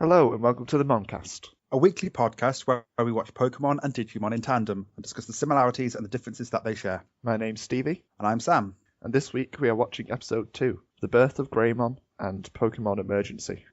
Hello and welcome to the Moncast. A weekly podcast where we watch Pokemon and Digimon in tandem and discuss the similarities and the differences that they share. My name's Stevie, And I'm Sam. and this week we are watching episode 2, The Birth of Greymon and Pokemon Emergency.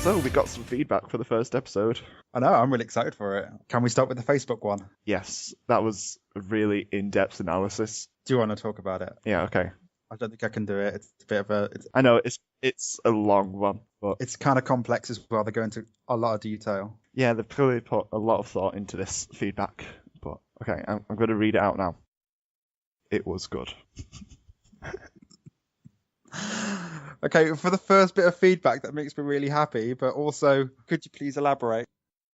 So we got some feedback for the first episode. I know, I'm really excited for it. Can we start with the Facebook one? Yes, that was a really in-depth analysis. Do you want to talk about it? Yeah, okay. I don't think I can do it. It's a bit of a... I know, it's a long one, but... It's kind of complex as well. They go into a lot of detail. Yeah, they've clearly put a lot of thought into this feedback. But, okay, I'm going to read it out now. It was good. Okay, for the first bit of feedback, that makes me really happy, but also, could you please elaborate?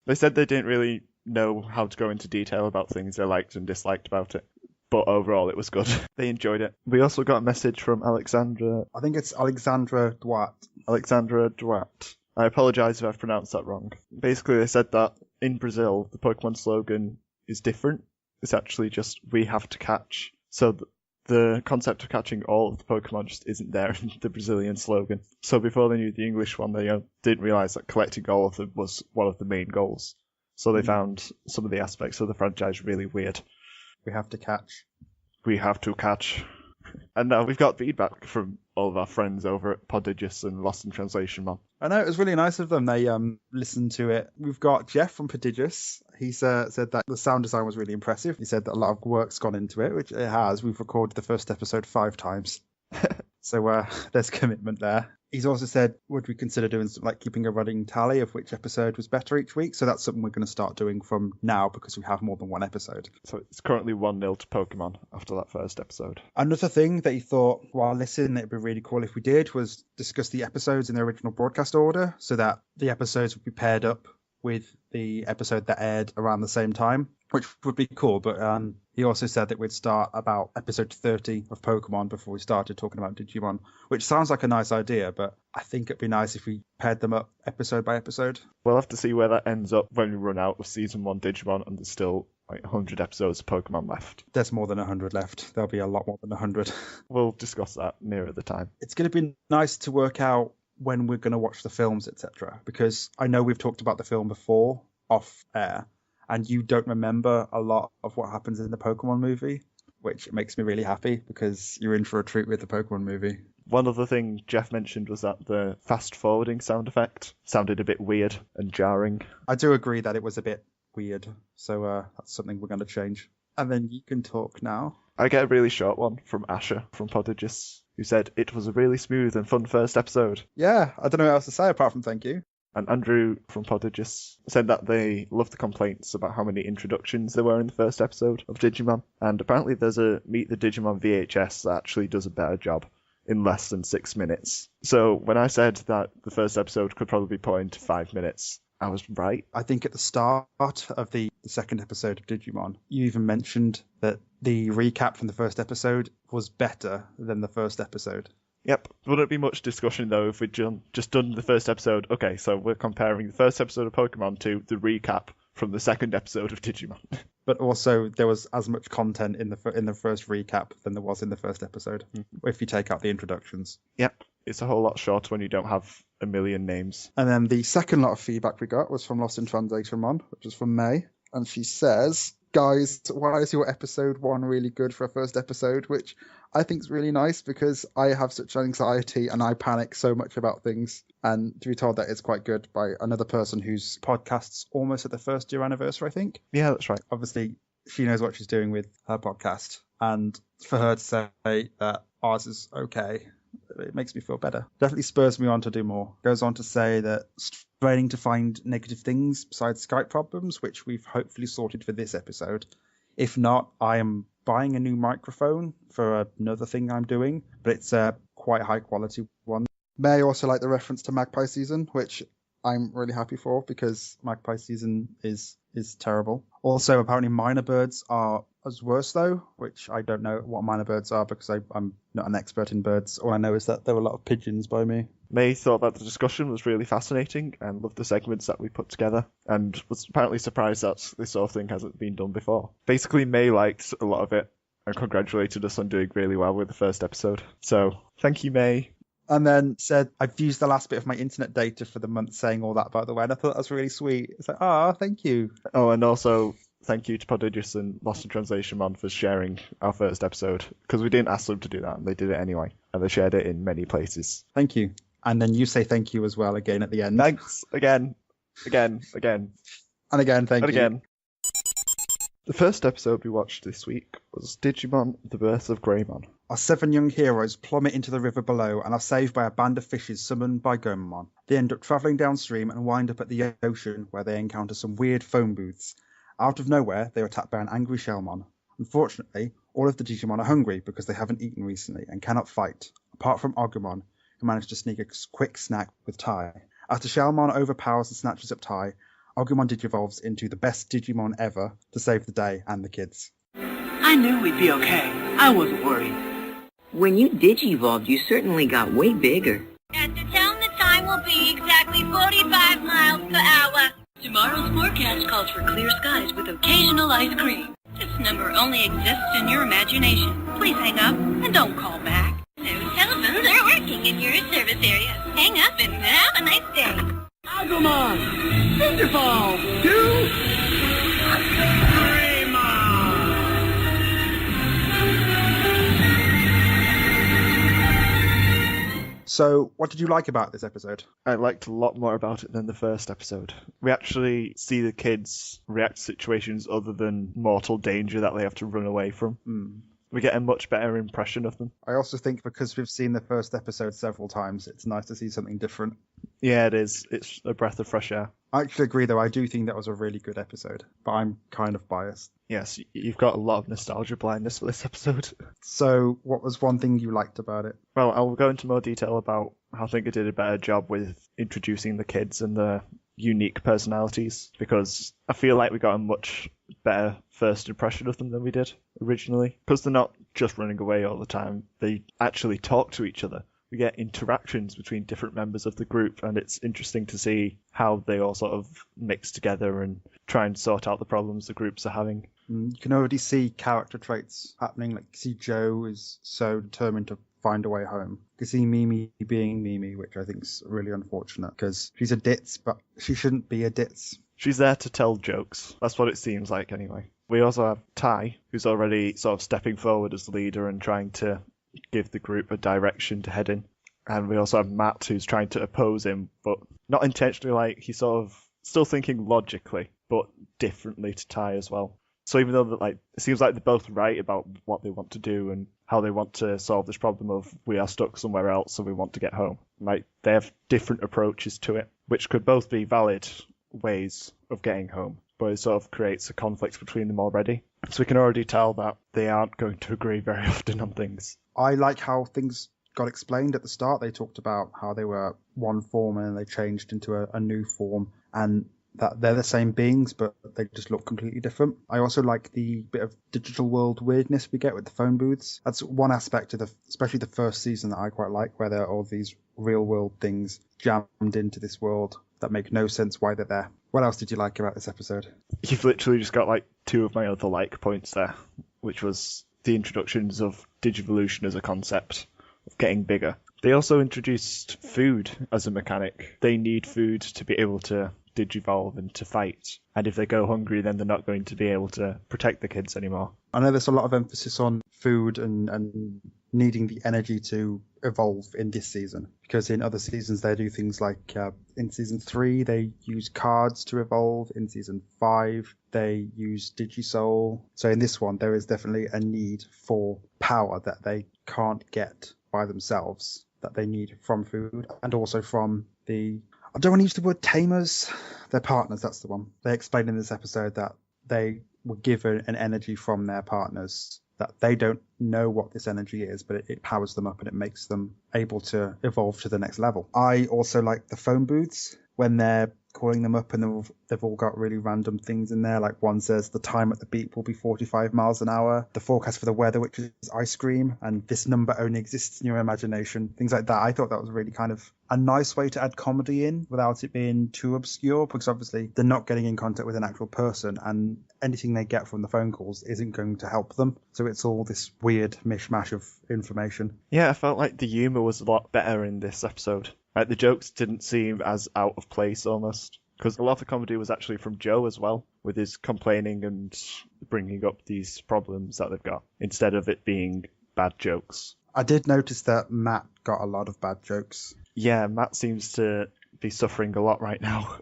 They said they didn't really know how to go into detail about things they liked and disliked about it, but overall it was good. They enjoyed it. We also got a message from Alexandra. I think it's Alexandra Duat. Alexandra Duat. I apologise if I've pronounced that wrong. Basically, they said that in Brazil, the Pokemon slogan is different. It's actually just, we have to catch. So the concept of catching all of the Pokemon just isn't there in the Brazilian slogan. So before they knew the English one, they didn't realise that collecting all of them was one of the main goals. So they found some of the aspects of the franchise really weird. We have to catch. We have to catch. And now we've got feedback from all of our friends over at Prodigious and Lost in Translation Mon. I know, it was really nice of them. They listened to it. We've got Jeff from Prodigious. He said that the sound design was really impressive. He said that a lot of work's gone into it, which it has. We've recorded the first episode 5 times. So there's commitment there. He's also said, would we consider doing something like keeping a running tally of which episode was better each week? So that's something we're going to start doing from now because we have more than one episode. So it's currently 1-0 to Pokemon after that first episode. Another thing that he thought, while listening, it'd be really cool if we did was discuss the episodes in their original broadcast order so that the episodes would be paired up with the episode that aired around the same time, which would be cool. But he also said that we'd start about episode 30 of Pokemon before we started talking about Digimon, which sounds like a nice idea, but I think it'd be nice if we paired them up episode by episode. We'll have to see where that ends up when we run out of Season 1 Digimon and there's still like 100 episodes of Pokemon left. There's more than 100 left. There'll be a lot more than 100. We'll discuss that nearer the time. It's going to be nice to work out when we're going to watch the films, etc. Because I know we've talked about the film before, off air, and you don't remember a lot of what happens in the Pokemon movie, which makes me really happy because you're in for a treat with the Pokemon movie. One other thing Jeff mentioned was that the fast-forwarding sound effect sounded a bit weird and jarring. I do agree that it was a bit weird, so that's something we're going to change. And then you can talk now. I get a really short one from Asher from Prodigious, who said, it was a really smooth and fun first episode. Yeah, I don't know what else to say apart from thank you. And Andrew from Prodigious said that they loved the complaints about how many introductions there were in the first episode of Digimon. And apparently there's a Meet the Digimon VHS that actually does a better job in less than 6 minutes. So when I said that the first episode could probably be put into 5 minutes, I was right. I think at the start of the second episode of Digimon, you even mentioned that the recap from the first episode was better than the first episode. Yep. Wouldn't be much discussion, though, if we'd just done the first episode. Okay, so we're comparing the first episode of Pokemon to the recap from the second episode of Digimon. But also, there was as much content in the first recap than there was in the first episode, if you take out the introductions. Yep. It's a whole lot shorter when you don't have a million names. And then the second lot of feedback we got was from Lost in Translation Mon, which was from May. And she says, guys, why is your episode 1 really good for a first episode? Which I think is really nice because I have such anxiety and I panic so much about things. And to be told that it's quite good by another person whose podcast's almost at the first year anniversary, I think. Yeah, that's right. Obviously, she knows what she's doing with her podcast. And for her to say that ours is okay, it makes me feel better. Definitely spurs me on to do more. Goes on to say that straining to find negative things besides Skype problems, which we've hopefully sorted for this episode. If not, I am buying a new microphone for another thing I'm doing, but it's a quite high quality one. May also like the reference to Magpie Season, which I'm really happy for because Magpie Season is terrible. Also, apparently minor birds are as worse, though, which I don't know what minor birds are because I'm not an expert in birds. All I know is that there were a lot of pigeons by me. May thought that the discussion was really fascinating and loved the segments that we put together, and was apparently surprised that this sort of thing hasn't been done before. Basically, May liked a lot of it and congratulated us on doing really well with the first episode. So, thank you, May. And then said, I've used the last bit of my internet data for the month saying all that, by the way, and I thought that was really sweet. It's like, thank you. Oh, and also, thank you to Prodigious and Lost in Translation Man for sharing our first episode, because we didn't ask them to do that, and they did it anyway, and they shared it in many places. Thank you. And then you say thank you as well again at the end. Thanks. Again. And again, thank you. Again. The first episode we watched this week was Digimon, The Birth of Greymon. Our 7 young heroes plummet into the river below and are saved by a band of fishes summoned by Gomamon. They end up travelling downstream and wind up at the ocean where they encounter some weird phone booths. Out of nowhere, they are attacked by an angry Shellmon. Unfortunately, all of the Digimon are hungry because they haven't eaten recently and cannot fight, apart from Agumon, who managed to sneak a quick snack with Tai. After Shellmon overpowers and snatches up Tai, Agumon digivolves into the best Digimon ever to save the day and the kids. I knew we'd be okay. I wasn't worried. When you digivolved, you certainly got way bigger. And to tell them the time will be exactly 45 miles per hour. Tomorrow's forecast calls for clear skies with occasional ice cream. This number only exists in your imagination. Please hang up and don't call back. Those telephones are working in your service area. Hang up and have a nice day. Agumon! Thunderball! To... Greymon! So, what did you like about this episode? I liked a lot more about it than the first episode. We actually see the kids react to situations other than mortal danger that they have to run away from. We get a much better impression of them. I also think because we've seen the first episode several times, it's nice to see something different. Yeah, it is. It's a breath of fresh air. I actually agree, though. I do think that was a really good episode, but I'm kind of biased. Yes, you've got a lot of nostalgia blindness for this episode. So, what was one thing you liked about it? Well, I'll go into more detail about how I think it did a better job with introducing the kids and the unique personalities, because I feel like we got a much better first impression of them than we did originally. Because they're not just running away all the time, they actually talk to each other. We get interactions between different members of the group, and it's interesting to see how they all sort of mix together and try and sort out the problems the groups are having. You can already see character traits happening. Like, see Joe is so determined to find a way home. You can see Mimi being Mimi, which I think is really unfortunate because she's a ditz, but she shouldn't be a ditz. She's there to tell jokes. That's what it seems like anyway. We also have Tai, who's already sort of stepping forward as the leader and trying to give the group a direction to head in. And we also have Matt, who's trying to oppose him, but not intentionally. Like, he's sort of still thinking logically, but differently to Tai as well. So even though that, like, it seems like they're both right about what they want to do and how they want to solve this problem of we are stuck somewhere else and we want to get home, like, they have different approaches to it, which could both be valid ways of getting home, but it sort of creates a conflict between them already. So we can already tell that they aren't going to agree very often on things. I like how things got explained at the start. They talked about how they were one form and then they changed into a new form, and that they're the same beings, but they just look completely different. I also like the bit of digital world weirdness we get with the phone booths. That's one aspect of especially the first season that I quite like, where there are all these real world things jammed into this world that make no sense why they're there. What else did you like about this episode? You've literally just got like two of my other like points there, which was the introductions of Digivolution as a concept of getting bigger. They also introduced food as a mechanic. They need food to be able to digivolve and to fight. And if they go hungry, then they're not going to be able to protect the kids anymore. I know there's a lot of emphasis on food and needing the energy to evolve in this season, because in other seasons they do things like in season 3 they use cards to evolve, in season 5 they use Digisoul. So in this one there is definitely a need for power that they can't get by themselves, that they need from food and also from the, I don't want to use the word tamers, their partners, that's the one. They explained in this episode that they were given an energy from their partners, that they don't know what this energy is, but it powers them up and it makes them able to evolve to the next level. I also like the phone booths, when they're calling them up and they've all got really random things in there. Like one says the time at the beep will be 45 miles an hour, the forecast for the weather, which is ice cream, and this number only exists in your imagination, things like that. I thought that was really kind of a nice way to add comedy in without it being too obscure, because obviously they're not getting in contact with an actual person, and anything they get from the phone calls isn't going to help them. So it's all this weird mishmash of information. Yeah, I felt like the humour was a lot better in this episode. Like, the jokes didn't seem as out of place almost, because a lot of the comedy was actually from Joe as well, with his complaining and bringing up these problems that they've got, instead of it being bad jokes. I did notice that Matt got a lot of bad jokes. Yeah, Matt seems to be suffering a lot right now.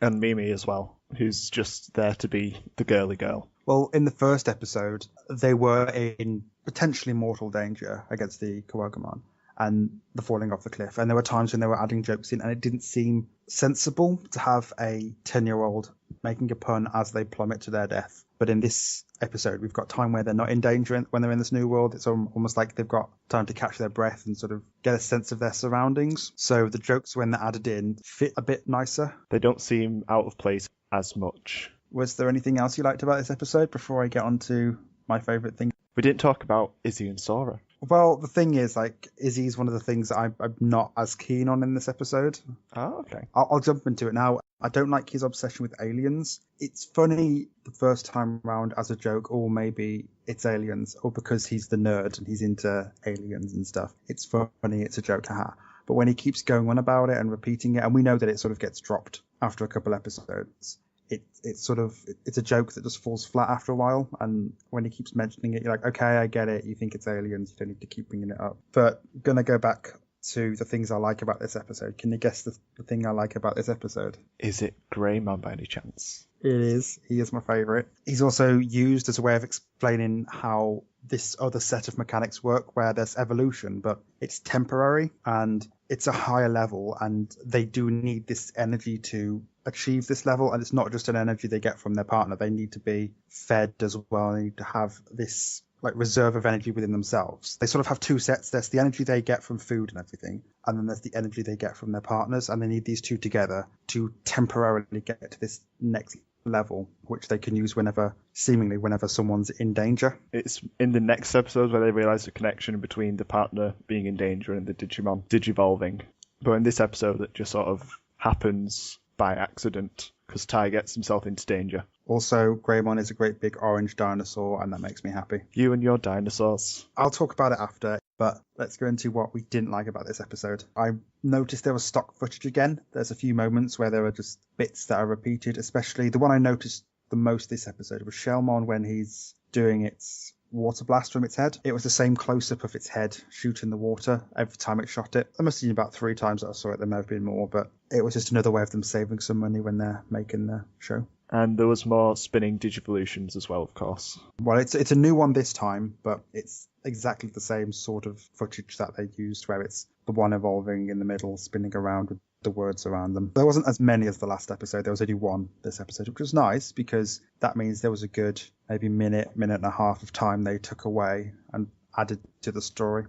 And Mimi as well, who's just there to be the girly girl. Well, in the first episode, they were in potentially mortal danger against the Gomamon and the falling off the cliff. And there were times when they were adding jokes in, and it didn't seem sensible to have a 10-year-old making a pun as they plummet to their death. But in this episode, we've got time where they're not in danger when they're in this new world. It's almost like they've got time to catch their breath and sort of get a sense of their surroundings. So the jokes, when they're added in, fit a bit nicer. They don't seem out of place as much. Was there anything else you liked about this episode before I get on to my favourite thing? We didn't talk about Izzy and Sora. Well, the thing is, like, Izzy's one of the things that I'm not as keen on in this episode. Oh, okay. I'll jump into it now. I don't like his obsession with aliens. It's funny the first time round as a joke, or maybe it's aliens, or because he's the nerd and he's into aliens and stuff. It's funny, it's a joke, haha. But when he keeps going on about it and repeating it, and we know that it sort of gets dropped after a couple episodes, it's a joke that just falls flat after a while. And when he keeps mentioning it, you're like, okay, I get it. You think it's aliens. You don't need to keep bringing it up. But I'm going to go back to the things I like about this episode. Can you guess the thing I like about this episode? Is it Greymon by any chance? It is. He is my favourite. He's also used as a way of explaining how this other set of mechanics work, where there's evolution, but it's temporary and it's a higher level, and they do need this energy to achieve this level. And it's not just an energy they get from their partner. They need to be fed as well. They need to have this like reserve of energy within themselves. They sort of have two sets. There's the energy they get from food and everything, and then there's the energy they get from their partners, and they need these two together to temporarily get to this next level, which they can use whenever someone's in danger. It's in the next episode where they realise the connection between the partner being in danger and the Digimon digivolving. But in this episode, it just sort of happens by accident, because Tai gets himself into danger. Also, Greymon is a great big orange dinosaur, and that makes me happy. You and your dinosaurs. I'll talk about it after, but let's go into what we didn't like about this episode. I noticed there was stock footage again. There's a few moments where there are just bits that are repeated, especially the one I noticed the most this episode was Shellmon when he's doing its water blast from its head. It was the same close-up of its head shooting the water every time it shot it. There must have been about 3 times that I saw it. There may have been more, but it was just another way of them saving some money when they're making the show. And there was more spinning Digivolutions as well, of course. Well, it's a new one this time, but it's exactly the same sort of footage that they used, where it's the one evolving in the middle, spinning around with the words around them. There wasn't as many as the last episode. There was only one this episode, which was nice, because that means there was a good maybe minute and a half of time they took away and added to the story.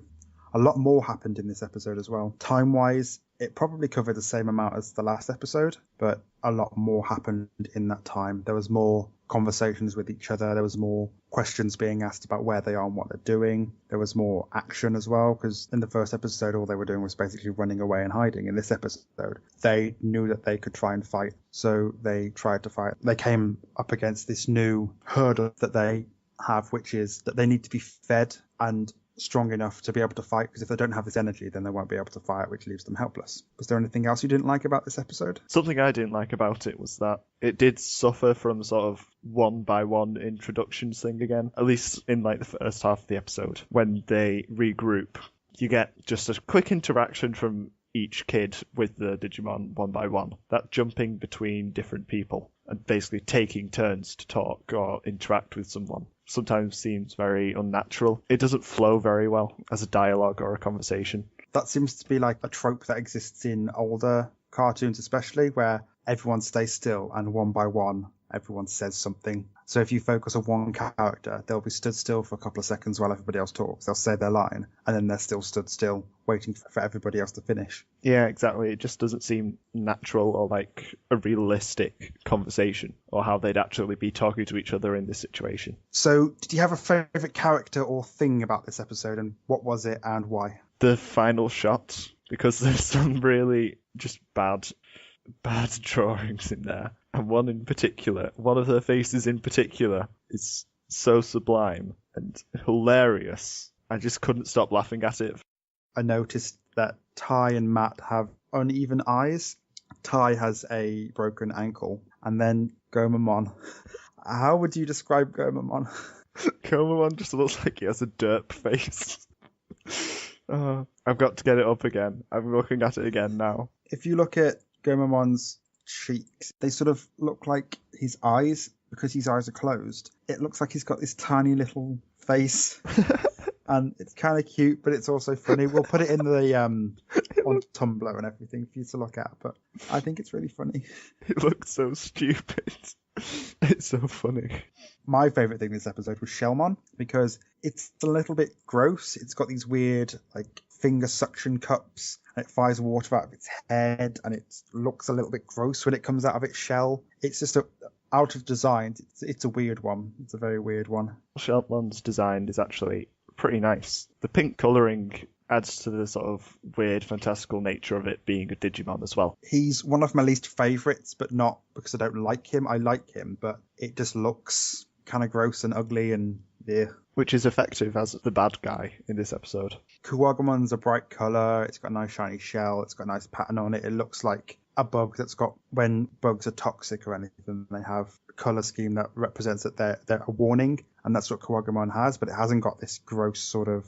A lot more happened in this episode as well. Time-wise, it probably covered the same amount as the last episode, but a lot more happened in that time. There was more conversations with each other. There was more questions being asked about where they are and what they're doing. There was more action as well, because in the first episode, all they were doing was basically running away and hiding. In this episode, they knew that they could try and fight, so they tried to fight. They came up against this new hurdle that they have, which is that they need to be fed and strong enough to be able to fight, because if they don't have this energy, then they won't be able to fight, which leaves them helpless. Was there anything else you didn't like about this episode? Something I didn't like about it was that it did suffer from sort of one-by-one introductions thing again, at least in like the first half of the episode. When they regroup, you get just a quick interaction from each kid with the Digimon one by one. That jumping between different people and basically taking turns to talk or interact with someone sometimes seems very unnatural. It doesn't flow very well as a dialogue or a conversation. That seems to be like a trope that exists in older cartoons especially, where everyone stays still and one by one everyone says something. So if you focus on one character, they'll be stood still for a couple of seconds while everybody else talks. They'll say their line, and then they're still stood still, waiting for everybody else to finish. Yeah, exactly. It just doesn't seem natural or like a realistic conversation, or how they'd actually be talking to each other in this situation. So did you have a favourite character or thing about this episode, and what was it and why? The final shot, because there's some really just bad drawings in there. And one in particular, one of her faces in particular, is so sublime and hilarious. I just couldn't stop laughing at it. I noticed that Ty and Matt have uneven eyes. Ty has a broken ankle, and then Gomamon. How would you describe Gomamon? Gomamon just looks like he has a derp face. I've got to get it up again. I'm looking at it again now. If you look at Gomamon's cheeks, they sort of look like his eyes, because his eyes are closed. It looks like he's got this tiny little face. And it's kind of cute, but it's also funny. We'll put it in the on Tumblr and everything for you to look at, but I think it's really funny. It looks so stupid. It's so funny. My favourite thing this episode was Shellmon, because it's a little bit gross. It's got these weird, like, finger suction cups, and it fires water out of its head, and it looks a little bit gross when it comes out of its shell. It's just out of design. It's a weird one. It's a very weird one. Shellmon's design is actually pretty nice. The pink colouring adds to the sort of weird, fantastical nature of it being a Digimon as well. He's one of my least favourites, but not because I don't like him. I like him, but it just looks kind of gross and ugly and yeah. Which is effective as the bad guy in this episode. Kuwagumon's a bright colour. It's got a nice shiny shell. It's got a nice pattern on it. It looks like a bug that's got, when bugs are toxic or anything, they have a colour scheme that represents that they're a warning, and that's what Kuwagamon has, but it hasn't got this gross sort of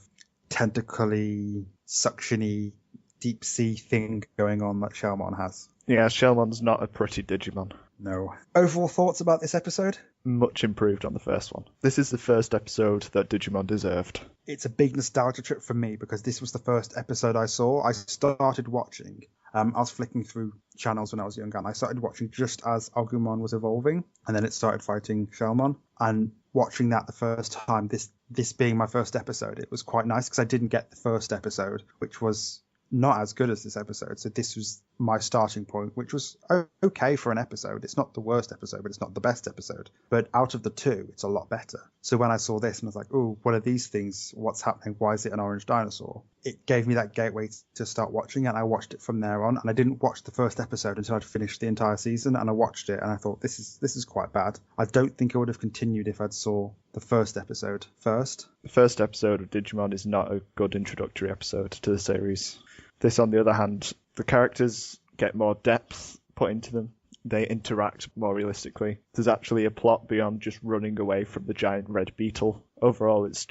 tentacly, suctiony, deep sea thing going on that Shellmon has. Yeah, Shellmon's not a pretty Digimon. No. Overall thoughts about this episode? Much improved on the first one. This is the first episode that Digimon deserved. It's a big nostalgia trip for me because this was the first episode I saw. I started watching. I was flicking through channels when I was younger, and I started watching just as Agumon was evolving, and then it started fighting Shellmon. And watching that the first time, this being my first episode, it was quite nice because I didn't get the first episode, which was not as good as this episode. So this was my starting point, which was okay for an episode. It's not the worst episode, but it's not the best episode. But out of the two, it's a lot better. So when I saw this and I was like, oh, what are these things? What's happening? Why is it an orange dinosaur? It gave me that gateway to start watching, and I watched it from there on. And I didn't watch the first episode until I'd finished the entire season, and I watched it and I thought, this is quite bad. I don't think I would have continued if I'd saw the first episode first. The first episode of Digimon is not a good introductory episode to the series. This, on the other hand, the characters get more depth put into them. They interact more realistically. There's actually a plot beyond just running away from the giant red beetle. Overall, it's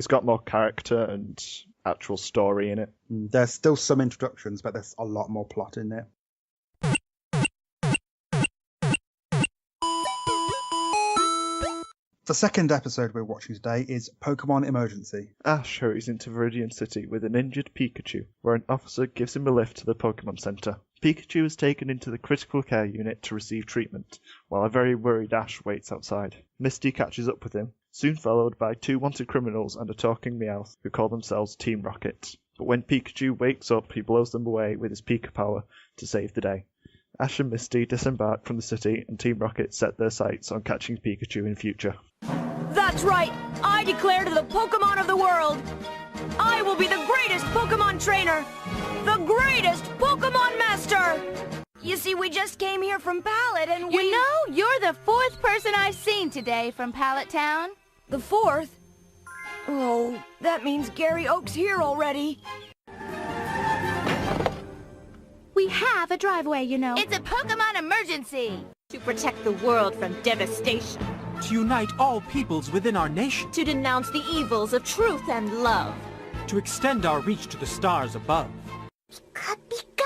got more character and actual story in it. There's still some introductions, but there's a lot more plot in it. The second episode we're watching today is Pokemon Emergency. Ash hurries into Viridian City with an injured Pikachu, where an officer gives him a lift to the Pokemon Center. Pikachu is taken into the critical care unit to receive treatment, while a very worried Ash waits outside. Misty catches up with him, soon followed by two wanted criminals and a talking Meowth who call themselves Team Rocket. But when Pikachu wakes up, he blows them away with his Pika power to save the day. Ash and Misty disembark from the city, and Team Rocket set their sights on catching Pikachu in future. That's right! I declare to the Pokemon of the world, I will be the greatest Pokemon trainer! The greatest Pokemon master! You see, we just came here from Pallet and You know, you're the fourth person I've seen today from Pallet Town. The fourth? Oh, that means Gary Oak's here already. We have a driveway, you know. It's a Pokemon emergency! To protect the world from devastation. To unite all peoples within our nation. To denounce the evils of truth and love. To extend our reach to the stars above. Pika Pika!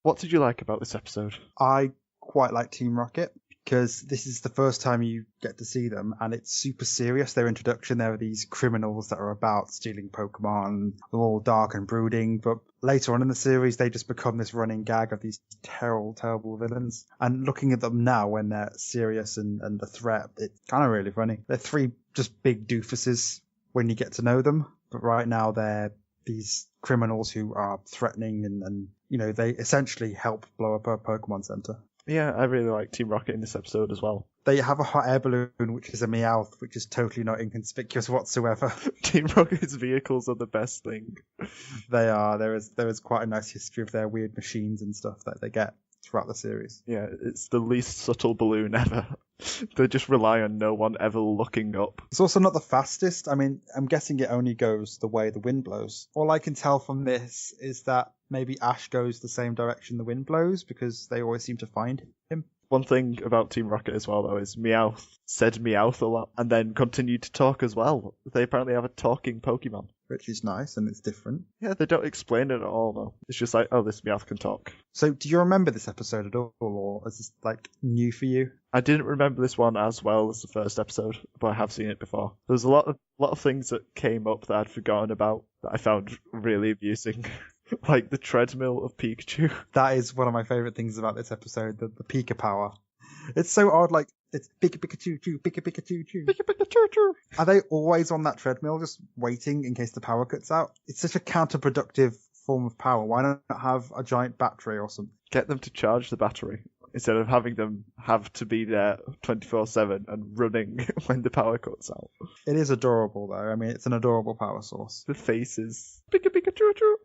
What did you like about this episode? I quite like Team Rocket because this is the first time you get to see them, and it's super serious. Their introduction, there are these criminals that are about stealing Pokemon, they're all dark and brooding, but later on in the series, they just become this running gag of these terrible, terrible villains. And looking at them now when they're serious and a threat, it's kind of really funny. They're three just big doofuses when you get to know them, but right now they're these criminals who are threatening and they essentially help blow up a Pokemon Center. Yeah, I really like Team Rocket in this episode as well. They have a hot air balloon, which is a Meowth, which is totally not inconspicuous whatsoever. Team Rocket's vehicles are the best thing. They are. There is quite a nice history of their weird machines and stuff that they get throughout the series. Yeah, it's the least subtle balloon ever. They just rely on no one ever looking up. It's also not the fastest. I mean, I'm guessing it only goes the way the wind blows. All I can tell from this is that maybe Ash goes the same direction the wind blows because they always seem to find him. One thing about Team Rocket as well, though, is Meowth said Meowth a lot and then continued to talk as well. They apparently have a talking Pokemon. Which is nice, and it's different. Yeah, they don't explain it at all, though. It's just like, oh, this Meowth can talk. So, do you remember this episode at all, or is this, new for you? I didn't remember this one as well as the first episode, but I have seen it before. There's a lot of things that came up that I'd forgotten about that I found really amusing. Like the treadmill of Pikachu. That is one of my favourite things about this episode, the Pika power. It's so odd, it's Pika Pikachu Choo, Pika Pikachu Choo. Pika Pikachu Choo. Are they always on that treadmill just waiting in case the power cuts out? It's such a counterproductive form of power. Why not have a giant battery or something? Get them to charge the battery instead of having them have to be there 24/7 and running when the power cuts out. It is adorable though. I mean, it's an adorable power source. The faces. Pika Pikachu Choo.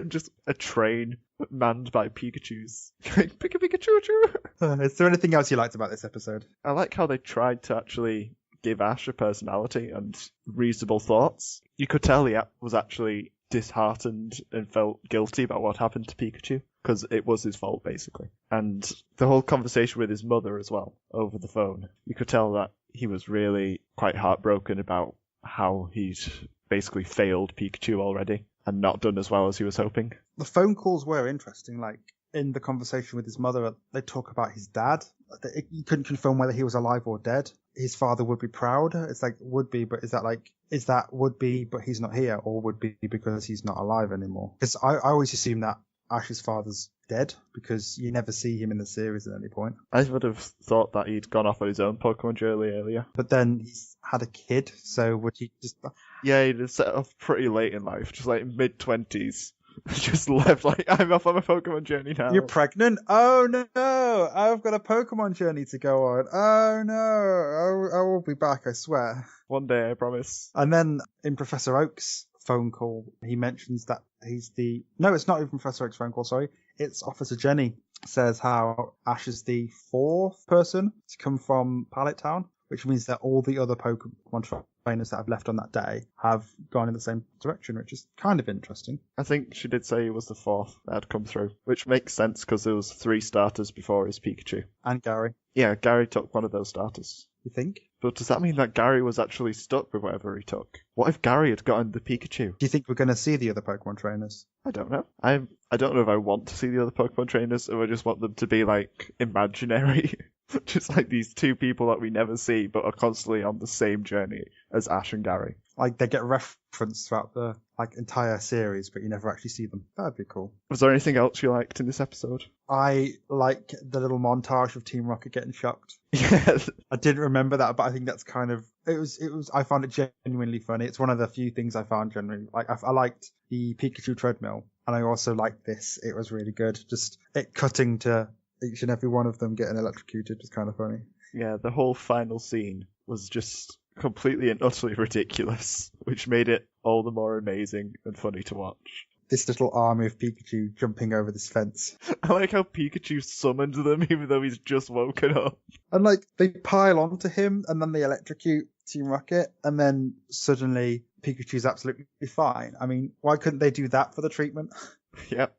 Just a train manned by Pikachus. Pika Pikachu Choo. Is there anything else you liked about this episode? I like how they tried to actually give Ash a personality and reasonable thoughts. You could tell he was actually disheartened and felt guilty about what happened to Pikachu, because it was his fault, basically. And the whole conversation with his mother as well, over the phone, you could tell that he was really quite heartbroken about how he'd basically failed Pikachu already and not done as well as he was hoping. The phone calls were interesting. In the conversation with his mother, they talk about his dad. You couldn't confirm whether he was alive or dead. His father would be proud. It's would be, but is that would be, but he's not here, or would be because he's not alive anymore? Because I always assume that Ash's father's dead because you never see him in the series at any point. I would have thought that he'd gone off on his own Pokemon journey earlier. But then he's had a kid, so would he just... Yeah, he'd set off pretty late in life, just mid-20s. Just left I'm off on a Pokemon journey now. You're pregnant? Oh no! I've got a Pokemon journey to go on. Oh no! I will be back, I swear. One day, I promise. And then in Professor Oak's phone call, he mentions that he's the... No, it's not even Professor Oak's phone call, sorry. It's Officer Jenny says how Ash is the 4th person to come from Pallet Town, which means that all the other Pokemon trainers that have left on that day have gone in the same direction, which is kind of interesting. I think she did say he was the 4th that had come through, which makes sense because there was 3 starters before his Pikachu. And Gary. Yeah, Gary took one of those starters. You think? But does that mean that Gary was actually stuck with whatever he took? What if Gary had gotten the Pikachu? Do you think we're going to see the other Pokemon trainers? I don't know. I don't know if I want to see the other Pokemon trainers, or I just want them to be imaginary. Just these 2 people that we never see but are constantly on the same journey as Ash and Gary. They get referenced throughout the entire series, but you never actually see them. That'd be cool. Was there anything else you liked in this episode? I like the little montage of Team Rocket getting shocked. Yeah. I didn't remember that, but I think that's kind of... It was. I found it genuinely funny. It's one of the few things I found genuinely... I liked the Pikachu treadmill, and I also liked this. It was really good. Just it cutting to each and every one of them getting electrocuted was kind of funny. Yeah, the whole final scene was just completely and utterly ridiculous, which made it all the more amazing and funny to watch. This little army of Pikachu jumping over this fence. I like how Pikachu summoned them even though he's just woken up. And they pile onto him and then they electrocute Team Rocket and then suddenly Pikachu's absolutely fine. I mean, why couldn't they do that for the treatment? Yep.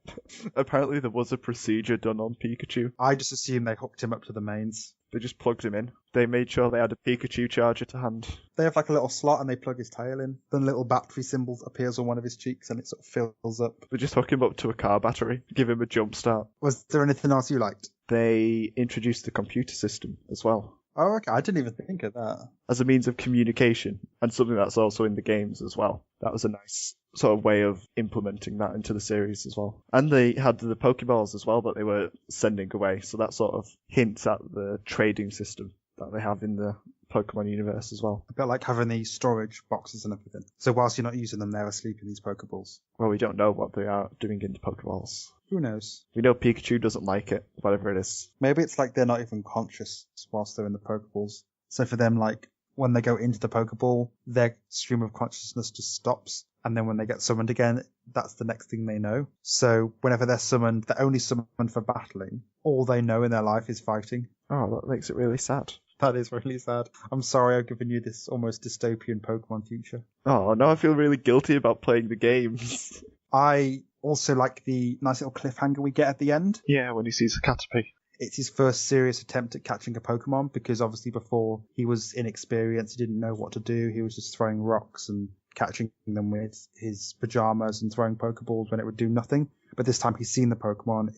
Apparently there was a procedure done on Pikachu. I just assumed they hooked him up to the mains. They just plugged him in. They made sure they had a Pikachu charger to hand. They have a little slot and they plug his tail in. Then a little battery symbol appears on one of his cheeks and it sort of fills up. They just hook him up to a car battery, give him a jump start. Was there anything else you liked? they introduced the computer system as well. Oh, okay. I didn't even think of that. As a means of communication, and something that's also in the games as well. That was a nice sort of way of implementing that into the series as well. And they had the Pokeballs as well that they were sending away, so that sort of hints at the trading system that they have in the Pokemon universe as well. A bit like having these storage boxes and everything. So whilst you're not using them, they're asleep in these Pokeballs. Well, we don't know what they are doing in the Pokeballs. Who knows? We know Pikachu doesn't like it, whatever it is. Maybe it's like they're not even conscious whilst they're in the Pokeballs. So for them, like, when they go into the Pokeball, their stream of consciousness just stops. And then when they get summoned again, that's the next thing they know. So whenever they're summoned, they're only summoned for battling. All they know in their life is fighting. Oh, that makes it really sad. That is really sad. I'm sorry I've given you this almost dystopian Pokemon future. Oh, now I feel really guilty about playing the games. I also like the nice little cliffhanger we get at the end. Yeah, when he sees a Caterpie. It's his first serious attempt at catching a Pokemon, because obviously before he was inexperienced, he didn't know what to do. He was just throwing rocks and catching them with his pajamas and throwing Pokeballs when it would do nothing. But this time he's seen the Pokemon.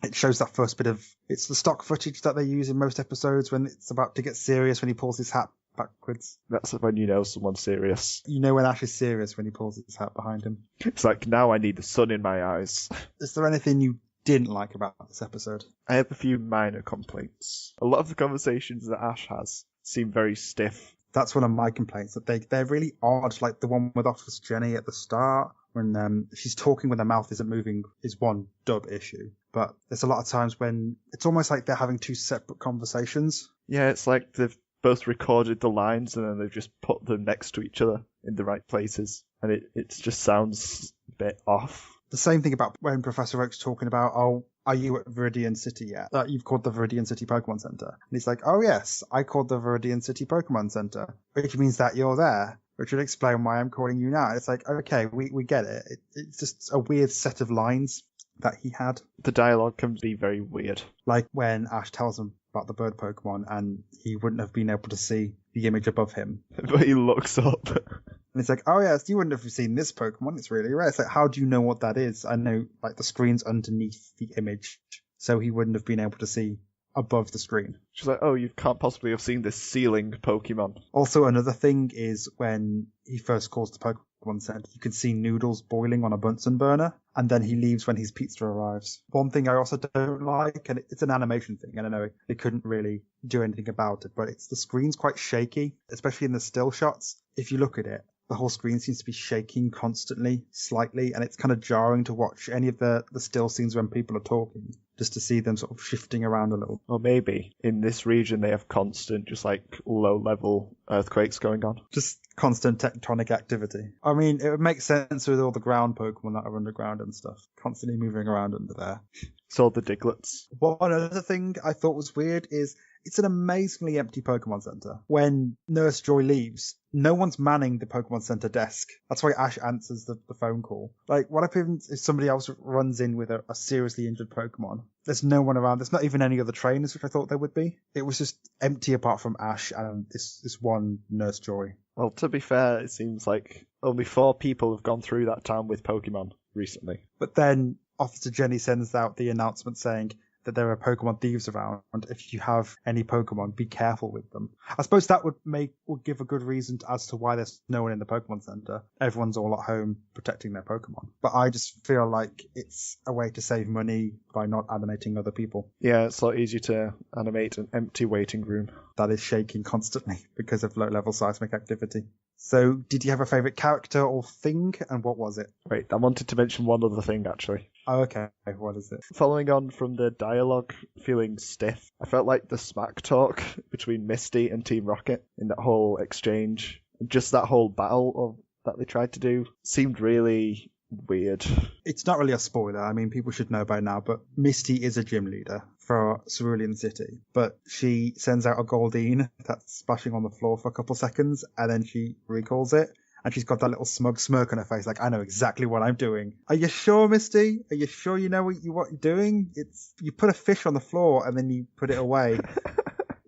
It shows that first bit of, it's the stock footage that they use in most episodes when it's about to get serious, when he pulls his hat backwards. That's when you know someone's serious. You know when Ash is serious when he pulls his hat behind him. It's like, now I need the sun in my eyes. Is there anything you didn't like about this episode? I have a few minor complaints. A lot of the conversations that Ash has seem very stiff. That's one of my complaints, that they're really odd. Like the one with Officer Jenny at the start, when she's talking when her mouth isn't moving, is one dub issue. But there's a lot of times when it's almost like they're having two separate conversations. Yeah, it's like they've both recorded the lines and then they've just put them next to each other in the right places. And it just sounds a bit off. The same thing about when Professor Oak's talking about, oh, are you at Viridian City yet? You've called the Viridian City Pokemon Center. And he's like, oh yes, I called the Viridian City Pokemon Center, which means that you're there, which would explain why I'm calling you now. It's like, okay, we get it. It's just a weird set of lines that he had. The dialogue can be very weird. Like when Ash tells him about the bird Pokemon and he wouldn't have been able to see the image above him. But he looks up. And it's like, oh yes, you wouldn't have seen this Pokemon. It's really rare. It's like, how do you know what that is? I know, like, the screen's underneath the image, so he wouldn't have been able to see above the screen. She's like, oh, you can't possibly have seen this ceiling Pokemon. Also, another thing is when he first calls the Pokemon Center, you can see noodles boiling on a Bunsen burner, and then he leaves when his pizza arrives. One thing I also don't like, and it's an animation thing, and I know they couldn't really do anything about it, but the screen's quite shaky, especially in the still shots. If you look at it, the whole screen seems to be shaking constantly, slightly, and it's kind of jarring to watch any of the still scenes when people are talking, just to see them sort of shifting around a little. Or maybe in this region they have constant, just like low-level earthquakes going on. Just constant tectonic activity. I mean, it would make sense with all the ground Pokemon that are underground and stuff, constantly moving around under there. So the Diglets. One other thing I thought was weird is it's an amazingly empty Pokemon Center. When Nurse Joy leaves, no one's manning the Pokemon Center desk. That's why Ash answers the phone call. Like, what happens if somebody else runs in with a seriously injured Pokemon? There's no one around. There's not even any other trainers, which I thought there would be. It was just empty apart from Ash and this one Nurse Joy. Well, to be fair, it seems like only 4 people have gone through that town with Pokemon recently. But then Officer Jenny sends out the announcement saying that there are Pokemon thieves around. If you have any Pokemon, be careful with them. I suppose that would give a good reason as to why there's no one in the Pokemon Center. Everyone's all at home protecting their Pokemon. But I just feel like it's a way to save money by not animating other people. Yeah, it's a lot easier to animate an empty waiting room that is shaking constantly because of low-level seismic activity. So, did you have a favourite character or thing, and what was it? Wait, I wanted to mention one other thing, actually. Oh, okay. What is it? Following on from the dialogue feeling stiff, I felt like the smack talk between Misty and Team Rocket in that whole exchange, just that whole battle that they tried to do, seemed really weird. It's not really a spoiler. I mean, people should know by now, but Misty is a gym leader for Cerulean City, but she sends out a Goldeen that's splashing on the floor for a couple seconds, and then she recalls it, and she's got that little smug smirk on her face, like, I know exactly what I'm doing. Are you sure, Misty? Are you sure you know what you're doing? You put a fish on the floor, and then you put it away.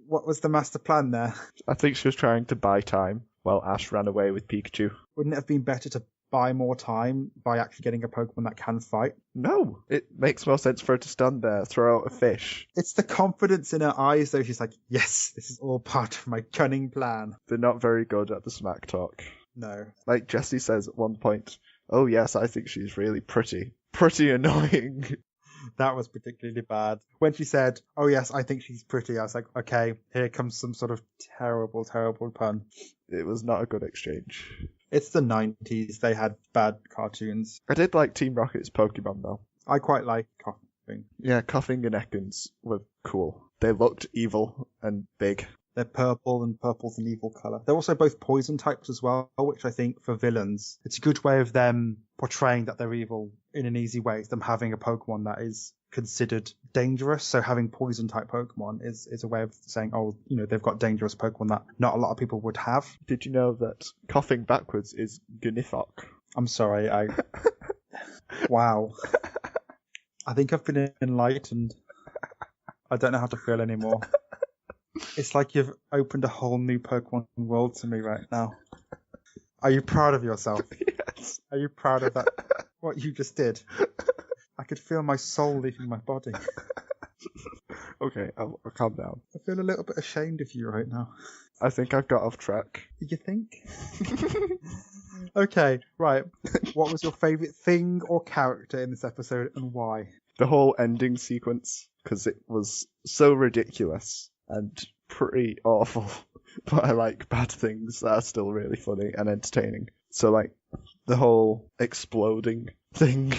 What was the master plan there? I think she was trying to buy time while Ash ran away with Pikachu. Wouldn't it have been better to buy more time by actually getting a Pokemon that can fight? No, it makes more sense for her to stand there, throw out a fish. It's the confidence in her eyes, though. She's like, yes, this is all part of my cunning plan. They're not very good at the smack talk. No. Like Jessie says at one point, oh yes, I think she's really pretty. Pretty annoying. That was particularly bad. When she said, oh yes, I think she's pretty, I was like, okay, here comes some sort of terrible, terrible pun. It was not a good exchange. It's the 90s. They had bad cartoons. I did like Team Rocket's Pokemon though. I quite like Coughing. Yeah, Coughing and Ekans were cool. They looked evil and big. They're purple, and purple's an evil colour. They're also both poison types as well, which I think for villains, it's a good way of them portraying that they're evil in an easy way. It's them having a Pokemon that is considered dangerous. So having poison type Pokemon is a way of saying, oh, you know, they've got dangerous Pokemon that not a lot of people would have. Did you know that Coughing backwards is Gnifok? I'm sorry, Wow. I think I've been enlightened. I don't know how to feel anymore. It's like you've opened a whole new Pokemon world to me right now. Are you proud of yourself? Yes. Are you proud of that? What you just did? I could feel my soul leaving my body. Okay, I'll calm down. I feel a little bit ashamed of you right now. I think I've got off track. You think? Okay, right. What was your favourite thing or character in this episode, and why? The whole ending sequence, because it was so ridiculous and pretty awful. But I like bad things that are still really funny and entertaining. So, like, the whole exploding thing.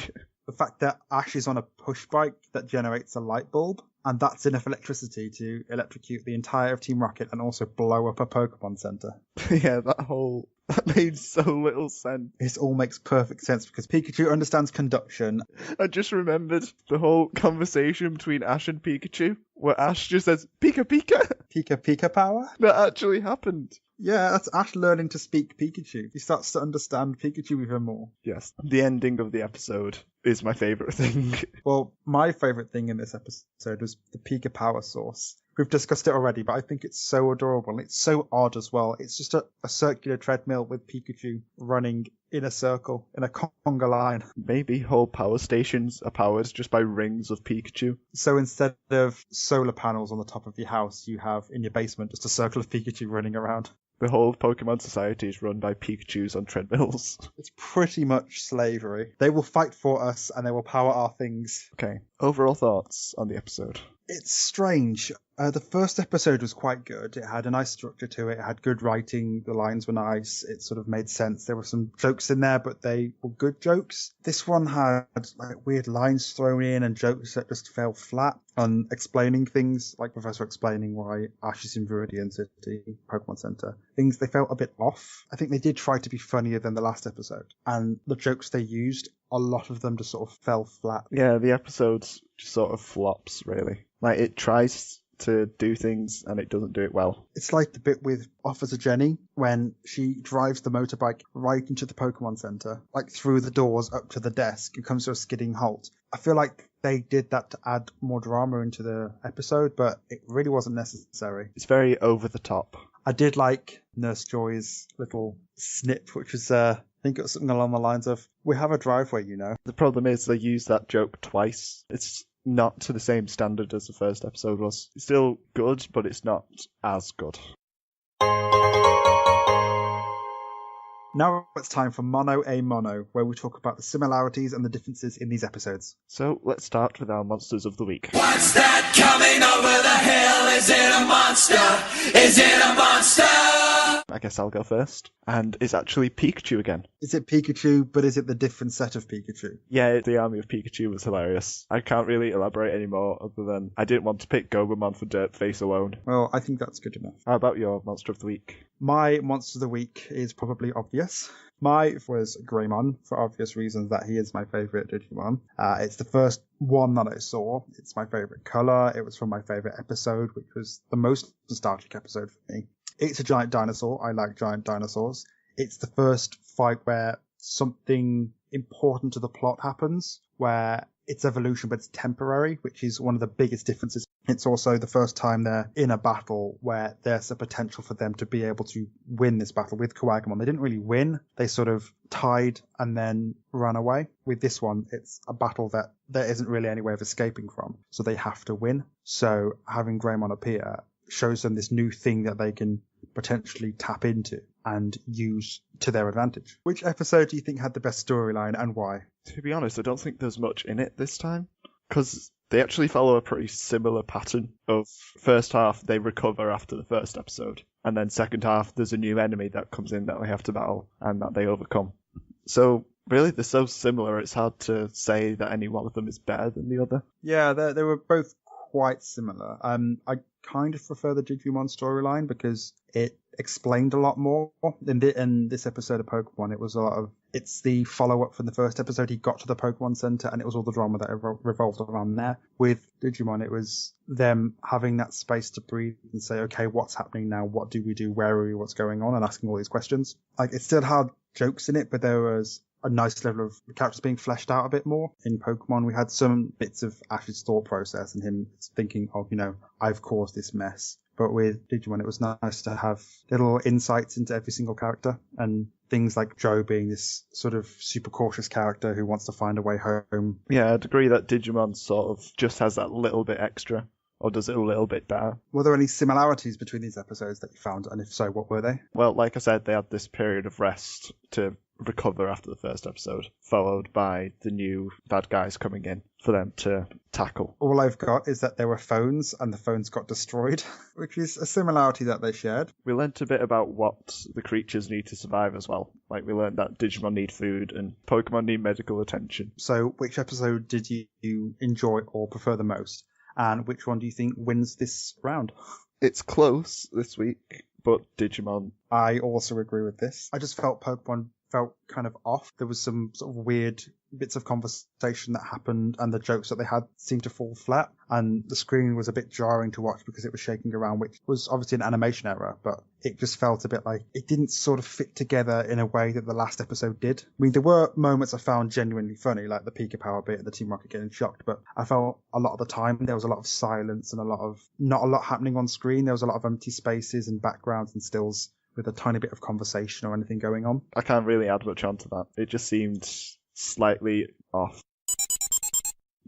The fact that Ash is on a push bike that generates a light bulb, and that's enough electricity to electrocute the entire of Team Rocket and also blow up a Pokemon Center. Yeah, that made so little sense. It all makes perfect sense because Pikachu understands conduction. I just remembered the whole conversation between Ash and Pikachu, where Ash just says, Pika Pika! Pika Pika power? That actually happened. Yeah, that's Ash learning to speak Pikachu. He starts to understand Pikachu even more. Yes, the ending of the episode is my favourite thing. Well, my favourite thing in this episode was the Pika Power Source. We've discussed it already, but I think it's so adorable. It's so odd as well. It's just a circular treadmill with Pikachu running in a circle, in a conga line. Maybe whole power stations are powered just by rings of Pikachu. So instead of solar panels on the top of your house, you have in your basement just a circle of Pikachu running around. The whole Pokemon Society is run by Pikachus on treadmills. It's pretty much slavery. They will fight for us and they will power our things. Okay, overall thoughts on the episode. It's strange. The first episode was quite good. It had a nice structure to it. It had good writing. The lines were nice. It sort of made sense. There were some jokes in there, but they were good jokes. This one had like weird lines thrown in and jokes that just fell flat on explaining things, like Professor explaining why Ash is in Viridian City, Pokemon Center. Things, they felt a bit off. I think they did try to be funnier than the last episode. And the jokes they used, a lot of them just sort of fell flat. Yeah, the episode's just sort of flops, really. Like, it tries to do things and it doesn't do it well. It's like the bit with Officer Jenny when she drives the motorbike right into the Pokemon Center, like through the doors up to the desk. It comes to a skidding halt. I feel like they did that to add more drama into the episode, but it really wasn't necessary. It's very over the top. I did like Nurse Joy's little snip, which was, I think it was something along the lines of, we have a driveway, you know. The problem is they use that joke twice. It's not to the same standard as the first episode was. It's still good, but it's not as good. Now it's time for Mono a Mono, where we talk about the similarities and the differences in these episodes. So let's start with our Monsters of the Week. What's that coming over the hill? Is it a monster? Is it a monster? I guess I'll go first. And it's actually Pikachu again. Is it Pikachu, but is it the different set of Pikachu? Yeah, the army of Pikachu was hilarious. I can't really elaborate anymore other than I didn't want to pick Gomamon for Derp face alone. Well, I think that's good enough. How about your Monster of the Week? My Monster of the Week is probably obvious. My was Greymon, for obvious reasons that he is my favourite Digimon. It's the first one that I saw. It's my favourite colour. It was from my favourite episode, which was the most nostalgic episode for me. It's a giant dinosaur. I like giant dinosaurs. It's the first fight where something important to the plot happens, where its evolution, but it's temporary, which is one of the biggest differences. It's also the first time they're in a battle where there's a potential for them to be able to win this battle. With Kawagumon, they didn't really win. They sort of tied and then ran away. With this one, it's a battle that there isn't really any way of escaping from, so they have to win. So having Greymon appear shows them this new thing that they can potentially tap into and use to their advantage. Which episode do you think had the best storyline and why? To be honest, I don't think there's much in it this time, because they actually follow a pretty similar pattern of first half they recover after the first episode, and then second half there's a new enemy that comes in that they have to battle and that they overcome. So really they're so similar it's hard to say that any one of them is better than the other. Yeah, they were both quite similar. I kind of prefer the Digimon storyline because it explained a lot more. In this episode of Pokemon, it was a lot of, it's the follow-up from the first episode. He got to the Pokemon Center and it was all the drama that revolved around there. With Digimon, it was them having that space to breathe and say, okay, what's happening now? What do we do? Where are we? What's going on? And asking all these questions. Like, it still had jokes in it, but there was a nice level of characters being fleshed out a bit more. In Pokemon, we had some bits of Ash's thought process and him thinking, oh, I've caused this mess. But with Digimon, it was nice to have little insights into every single character, and things like Joe being this sort of super cautious character who wants to find a way home. Yeah, I'd agree that Digimon sort of just has that little bit extra, or does it a little bit better. Were there any similarities between these episodes that you found, and if so, what were they? Well, like I said, they had this period of rest to recover after the first episode, followed by the new bad guys coming in for them to tackle. All I've got is that there were phones and the phones got destroyed, which is a similarity that they shared. We learnt a bit about what the creatures need to survive as well. Like, we learned that Digimon need food and Pokemon need medical attention. So which episode did you enjoy or prefer the most? And which one do you think wins this round? It's close this week, but Digimon. I also agree with this. I just felt Pokemon felt kind of off. There was some sort of weird bits of conversation that happened, and the jokes that they had seemed to fall flat, and the screen was a bit jarring to watch because it was shaking around, which was obviously an animation error, but it just felt a bit like it didn't sort of fit together in a way that the last episode did. I mean, there were moments I found genuinely funny, like the Pika Power bit and the Team Rocket getting shocked, but I felt a lot of the time there was a lot of silence and not a lot happening on screen. There was a lot of empty spaces and backgrounds and stills with a tiny bit of conversation or anything going on. I can't really add much onto that. It just seemed slightly off.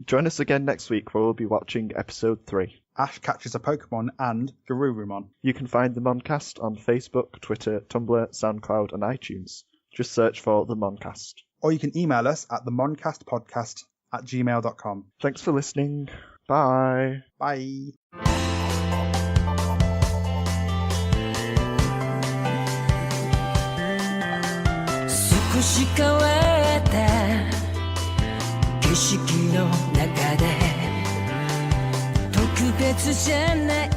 Join us again next week where we'll be watching episode 3. Ash catches a Pokemon and Garurumon. You can find the Moncast on Facebook, Twitter, Tumblr, Soundcloud and iTunes. Just search for the Moncast. Or you can email us at themoncastpodcast@gmail.com. Thanks for listening. Bye. Bye. 少し変わった景色の中で特別じゃない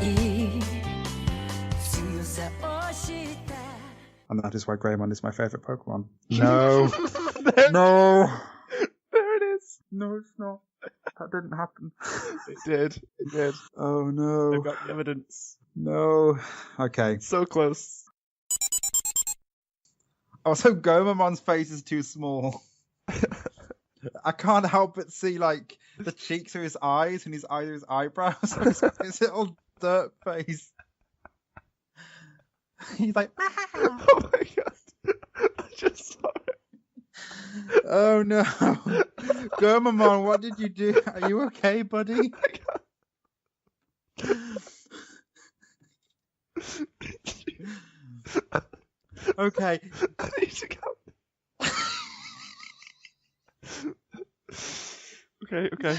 強さを知った And that is why Greymon is my favourite Pokemon. No. No. There it is. No, it's not. That didn't happen. It did. It did. Oh no. I've got the evidence. No. Okay. So close. Also, Gomamon's face is too small. I can't help but see, like, the cheeks through his eyes and his eye through his eyebrows. His little Derp face. He's like, ah! Oh my god. I just saw it. Oh no. Gomamon, what did you do? Are you okay, buddy? Okay. I need to go. Okay.